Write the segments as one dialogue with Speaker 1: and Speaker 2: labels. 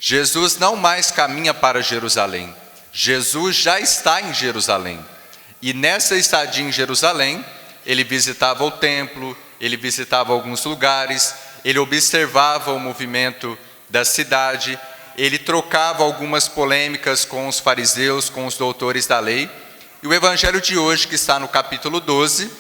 Speaker 1: Jesus não mais caminha para Jerusalém. Jesus já está em Jerusalém. E nessa estadia em Jerusalém, ele visitava o templo, ele visitava alguns lugares, ele observava o movimento da cidade, ele trocava algumas polêmicas com os fariseus, com os doutores da lei. E o evangelho de hoje, que está no capítulo 12,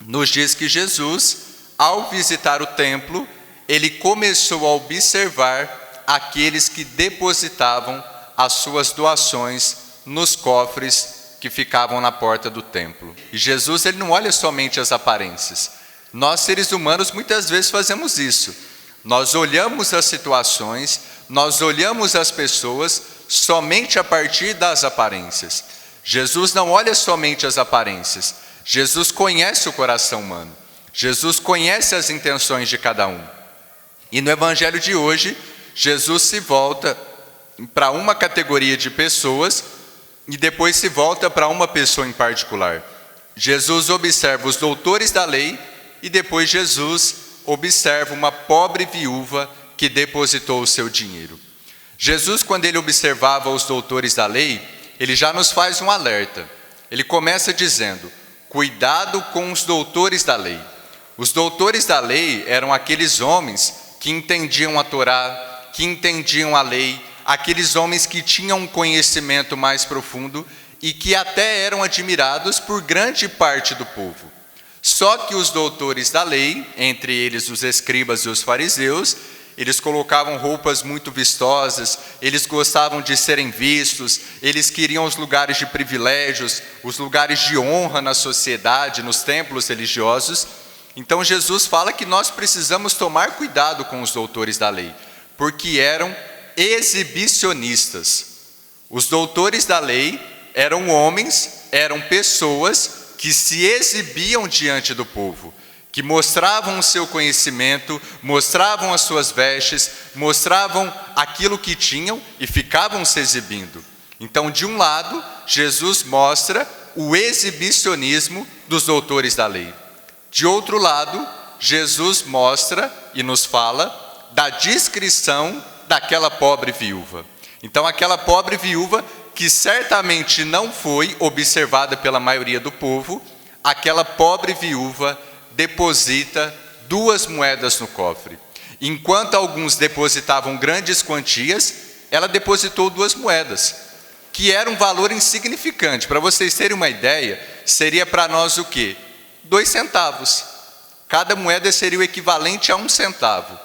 Speaker 1: nos diz que Jesus, ao visitar o templo, ele começou a observar aqueles que depositavam as suas doações nos cofres que ficavam na porta do templo. E Jesus, ele não olha somente as aparências. Nós, seres humanos, muitas vezes fazemos isso. Nós olhamos as situações, nós olhamos as pessoas somente a partir das aparências. Jesus não olha somente as aparências. Jesus conhece o coração humano. Jesus conhece as intenções de cada um. E no evangelho de hoje, Jesus se volta para uma categoria de pessoas e depois se volta para uma pessoa em particular. Jesus observa os doutores da lei e depois Jesus observa uma pobre viúva que depositou o seu dinheiro. Jesus, quando ele observava os doutores da lei, ele já nos faz um alerta. Ele começa dizendo: cuidado com os doutores da lei. Os doutores da lei eram aqueles homens que entendiam a Torá, que entendiam a lei, aqueles homens que tinham um conhecimento mais profundo e que até eram admirados por grande parte do povo. Só que os doutores da lei, entre eles os escribas e os fariseus, eles colocavam roupas muito vistosas, eles gostavam de serem vistos, eles queriam os lugares de privilégios, os lugares de honra na sociedade, nos templos religiosos. Então Jesus fala que nós precisamos tomar cuidado com os doutores da lei, porque eram exibicionistas. Os doutores da lei eram homens, eram pessoas que se exibiam diante do povo, que mostravam o seu conhecimento, mostravam as suas vestes, mostravam aquilo que tinham e ficavam se exibindo. Então, de um lado, Jesus mostra o exibicionismo dos doutores da lei. De outro lado, Jesus mostra e nos fala da discrição daquela pobre viúva. Então, aquela pobre viúva que certamente não foi observada pela maioria do povo, aquela pobre viúva deposita 2 moedas no cofre. Enquanto alguns depositavam grandes quantias, ela depositou 2 moedas, que era um valor insignificante. Para vocês terem uma ideia, seria para nós o quê? 2 centavos. Cada moeda seria o equivalente a 1 centavo.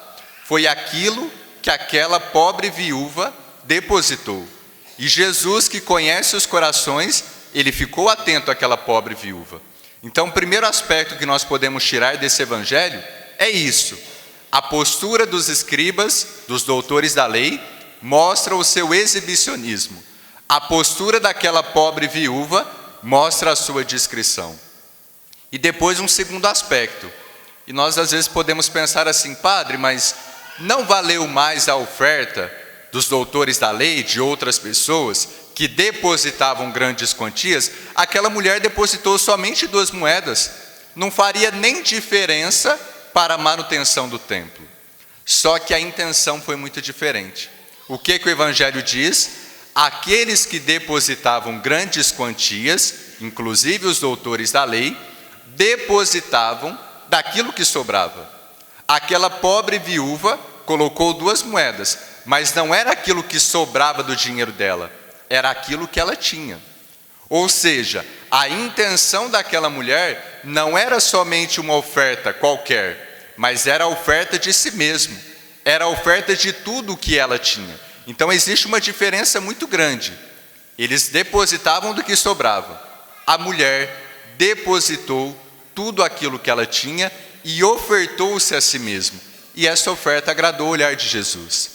Speaker 1: Foi aquilo que aquela pobre viúva depositou. E Jesus, que conhece os corações, ele ficou atento àquela pobre viúva. Então, o primeiro aspecto que nós podemos tirar desse evangelho é isso. A postura dos escribas, dos doutores da lei, mostra o seu exibicionismo. A postura daquela pobre viúva mostra a sua discrição. E depois um segundo aspecto. E nós às vezes podemos pensar assim: padre, mas não valeu mais a oferta dos doutores da lei, de outras pessoas que depositavam grandes quantias? Aquela mulher depositou somente 2 moedas, não faria nem diferença para a manutenção do templo. Só que a intenção foi muito diferente. O que o evangelho diz? Aqueles que depositavam grandes quantias, inclusive os doutores da lei, depositavam daquilo que sobrava. Aquela pobre viúva colocou 2 moedas, mas não era aquilo que sobrava do dinheiro dela, era aquilo que ela tinha. Ou seja, a intenção daquela mulher não era somente uma oferta qualquer, mas era a oferta de si mesma, era a oferta de tudo o que ela tinha. Então existe uma diferença muito grande. Eles depositavam do que sobrava. A mulher depositou tudo aquilo que ela tinha e ofertou-se a si mesma. E essa oferta agradou o olhar de Jesus.